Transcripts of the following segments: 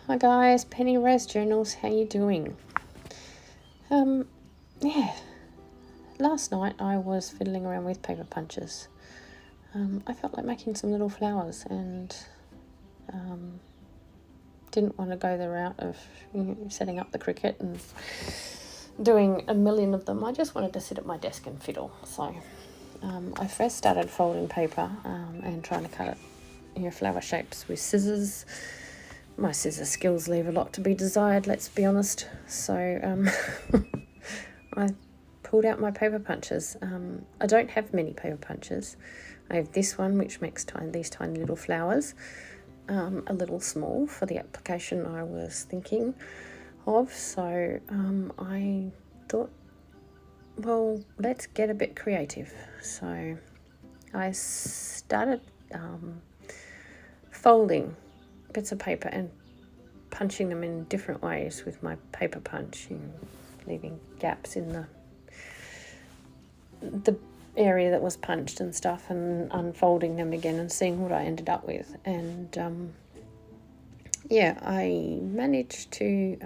Hi guys, Penny Rose Journals, how you doing? Yeah, last night I was fiddling around with paper punches. I felt like making some little flowers and didn't want to go the route of setting up the Cricut and doing a million of them. I just wanted to sit at my desk and fiddle. So I first started folding paper and trying to cut it, flower shapes with scissors. My scissor skills leave a lot to be desired, let's be honest. So I pulled out my paper punches. I don't have many paper punches. I have this one, which makes these tiny little flowers, a little small for the application I was thinking of. So I thought, well, let's get a bit creative. So I started folding bits of paper and punching them in different ways with my paper punch, leaving gaps in the area that was punched and stuff, and unfolding them again and seeing what I ended up with. And I managed to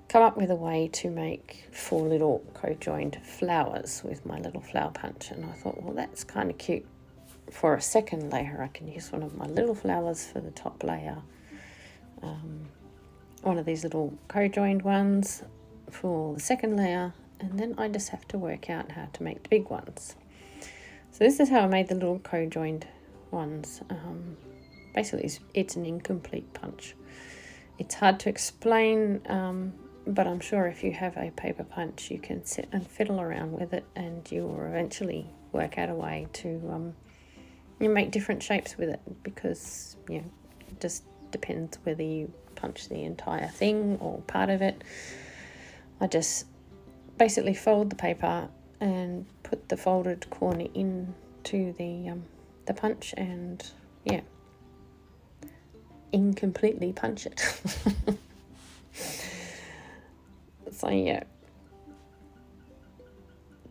come up with a way to make 4 little co-joined flowers with my little flower punch. And I thought, well, that's kind of cute. For a second layer, I can use one of my little flowers for the top layer, one of these little co-joined ones for the second layer, and then I just have to work out how to make the big ones. So this is how I made the little co-joined ones. Basically, it's an incomplete punch. It's hard to explain, but I'm sure if you have a paper punch, you can sit and fiddle around with it, and you will eventually work out a way to you make different shapes with it, because it just depends whether you punch the entire thing or part of it. I just basically fold the paper and put the folded corner into the punch, and incompletely punch it. So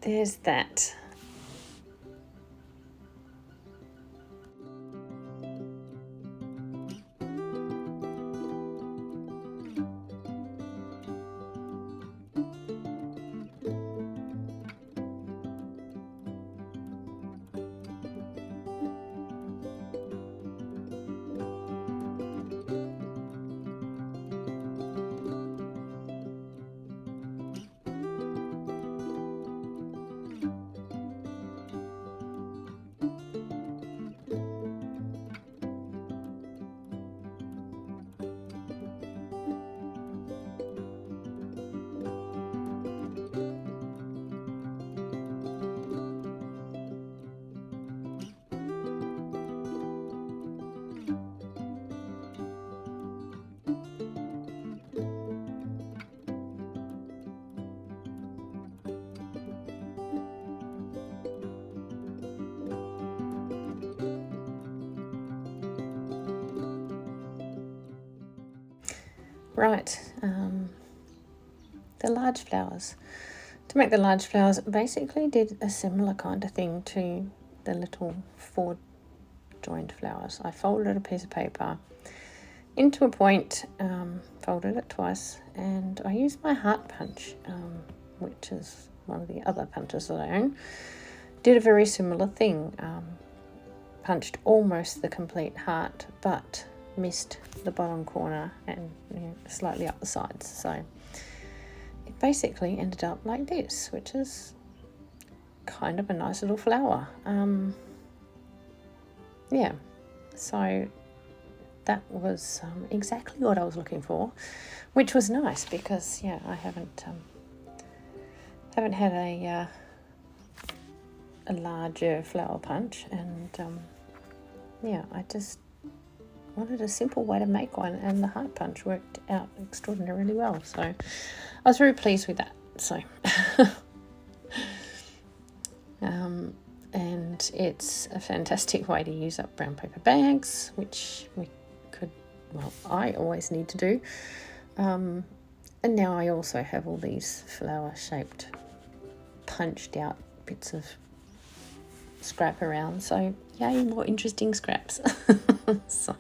there's that. Right, the large flowers. To make the large flowers, basically did a similar kind of thing to the little 4 joined flowers. I folded a piece of paper into a point, folded it twice, and I used my heart punch, which is one of the other punches that I own. Did a very similar thing, punched almost the complete heart, but missed the bottom corner and slightly up the sides. So it basically ended up like this, which is kind of a nice little flower. So that was exactly what I was looking for, which was nice, because I haven't had a larger flower punch, and I just wanted a simple way to make one, and the heart punch worked out extraordinarily well. So I was very pleased with that. So and it's a fantastic way to use up brown paper bags, which I always need to do. And now I also have all these flower shaped punched out bits of scrap around, so yay, more interesting scraps. So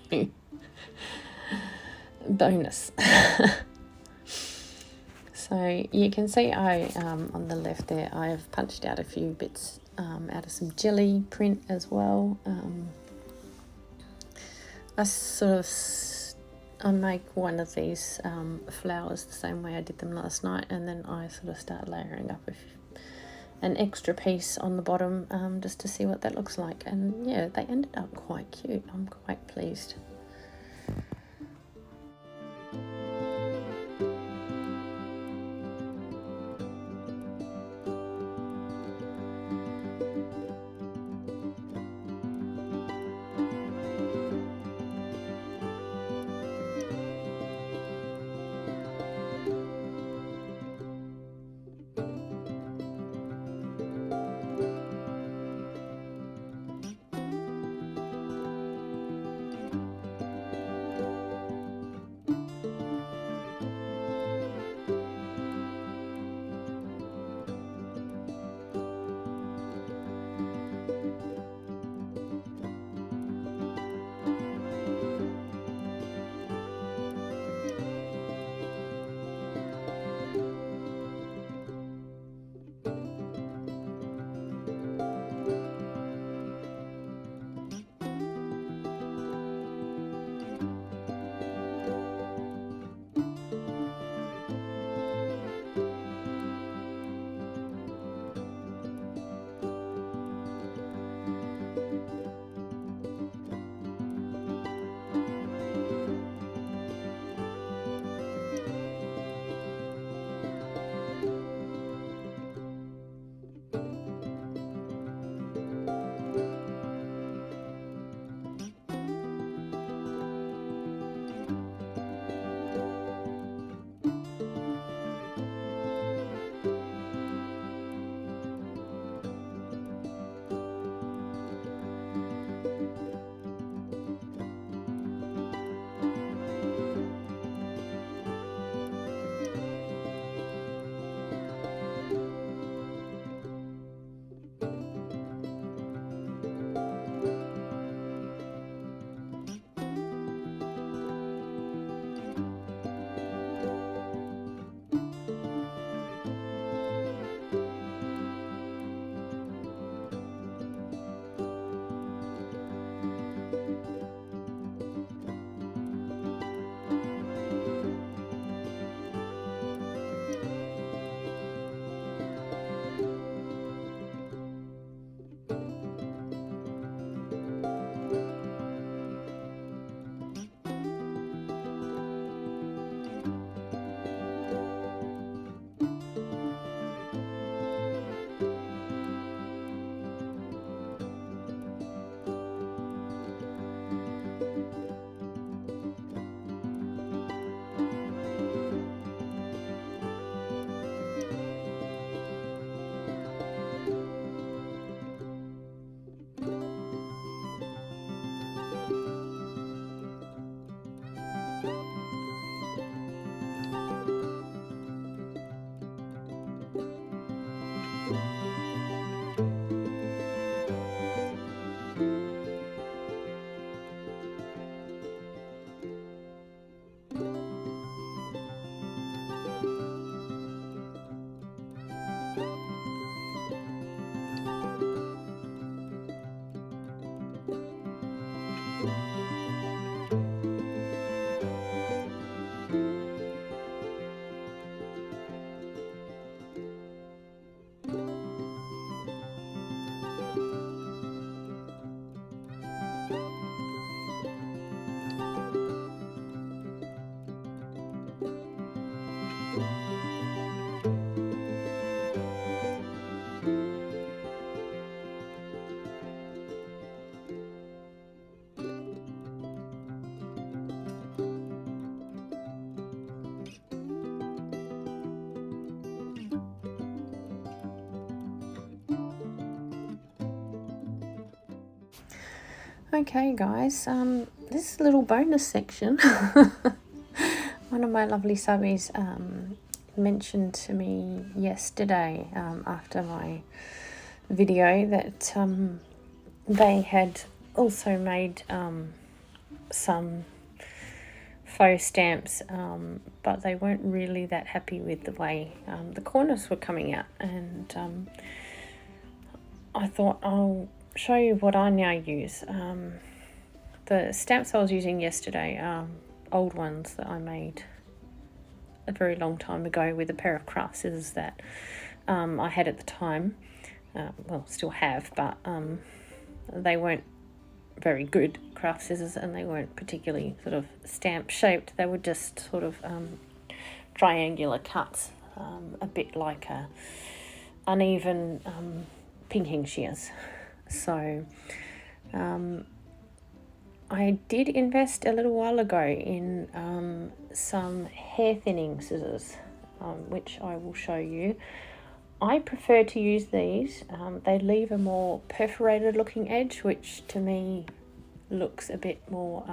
bonus. So you can see I on the left there I've punched out a few bits out of some jelly print as well. I make one of these flowers the same way I did them last night, and then I sort of start layering up an extra piece on the bottom just to see what that looks like. And yeah, they ended up quite cute. I'm quite pleased. Okay guys, this little bonus section, one of my lovely subbies mentioned to me yesterday after my video that they had also made some faux stamps, but they weren't really that happy with the way the corners were coming out, and I thought I'll show you what I now use. The stamps I was using yesterday are old ones that I made a very long time ago with a pair of craft scissors that I had at the time. Well, still have, but they weren't very good craft scissors, and they weren't particularly sort of stamp shaped. They were just sort of triangular cuts, a bit like a uneven pinking shears. So I did invest a little while ago in some hair thinning scissors, which I will show you. I prefer to use these. They leave a more perforated looking edge, which to me looks a bit more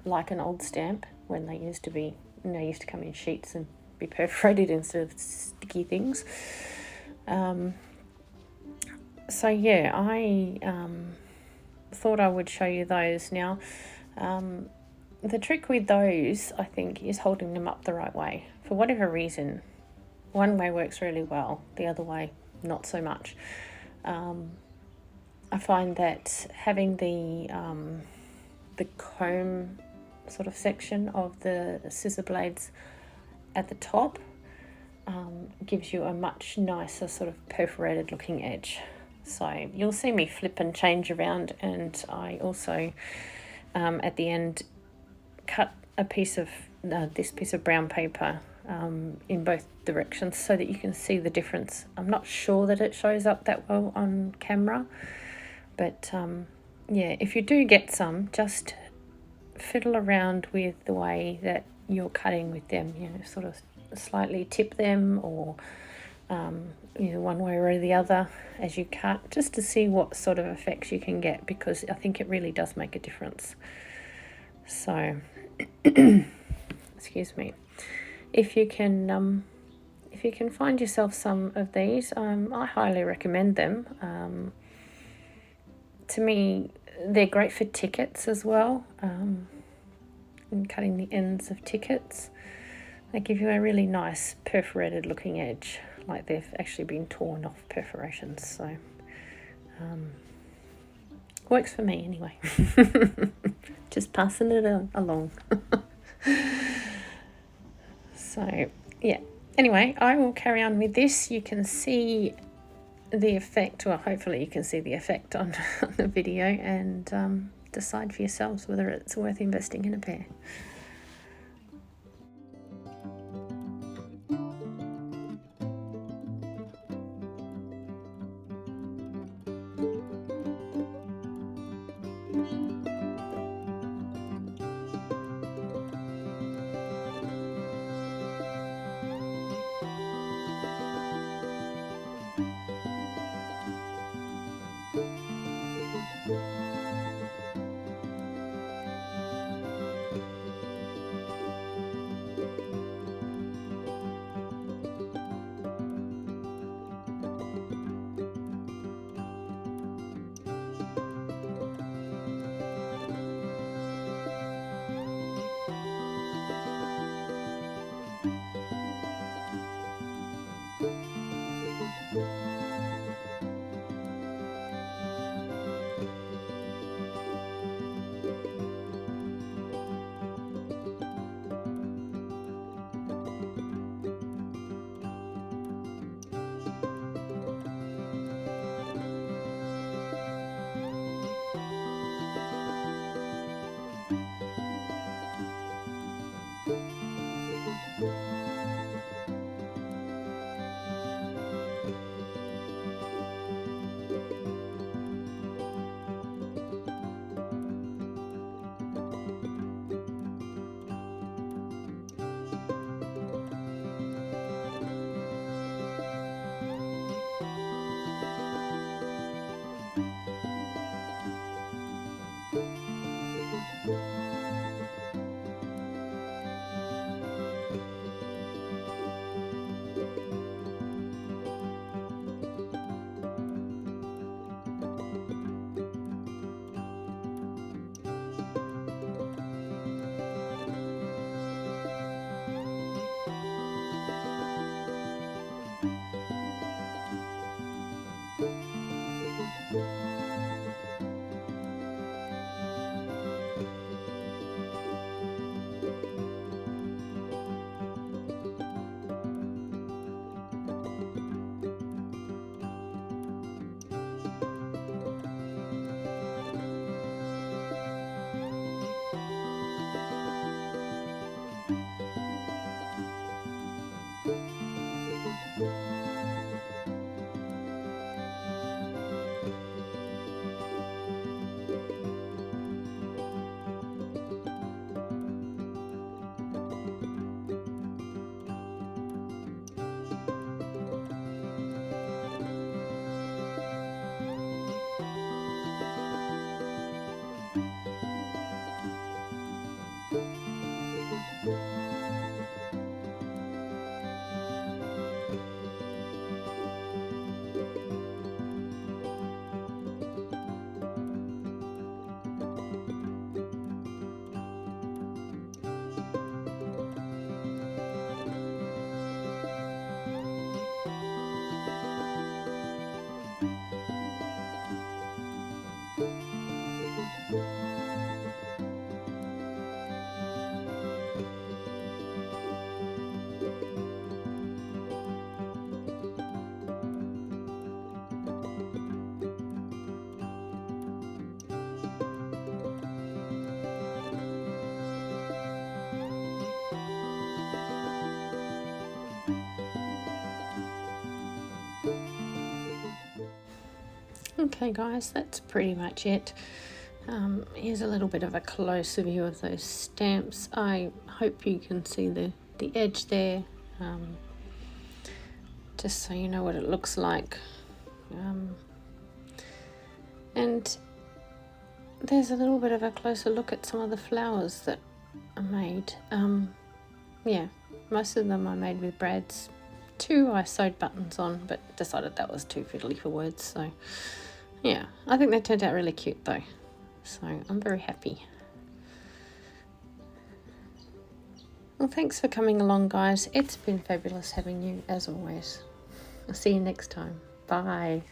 like an old stamp, when they used to be, used to come in sheets and be perforated instead of sticky things. So yeah, I thought I would show you those. Now, the trick with those, I think, is holding them up the right way. For whatever reason, one way works really well, the other way not so much. I find that having the comb sort of section of the scissor blades at the top gives you a much nicer sort of perforated looking edge. So you'll see me flip and change around, and I also at the end cut a piece of this piece of brown paper in both directions so that you can see the difference. I'm not sure that it shows up that well on camera, but yeah, if you do get some, just fiddle around with the way that you're cutting with them, sort of slightly tip them, or one way or the other as you cut, just to see what sort of effects you can get, because I think it really does make a difference. So excuse me, if you can find yourself some of these, I highly recommend them. To me, they're great for tickets as well, and cutting the ends of tickets. They give you a really nice perforated looking edge, like they've actually been torn off perforations. So works for me anyway. Just passing it along. So yeah, anyway, I will carry on with this. You can see the effect, well, hopefully you can see the effect on the video, and decide for yourselves whether it's worth investing in a pair. Okay guys, that's pretty much it. Here's a little bit of a closer view of those stamps. I hope you can see the edge there, just so you know what it looks like. And there's a little bit of a closer look at some of the flowers that I made. Yeah, most of them I made with brads. 2 I sewed buttons on, but decided that was too fiddly for words, so yeah, I think they turned out really cute though, so I'm very happy. Well, thanks for coming along guys, it's been fabulous having you as always. I'll see you next time. Bye.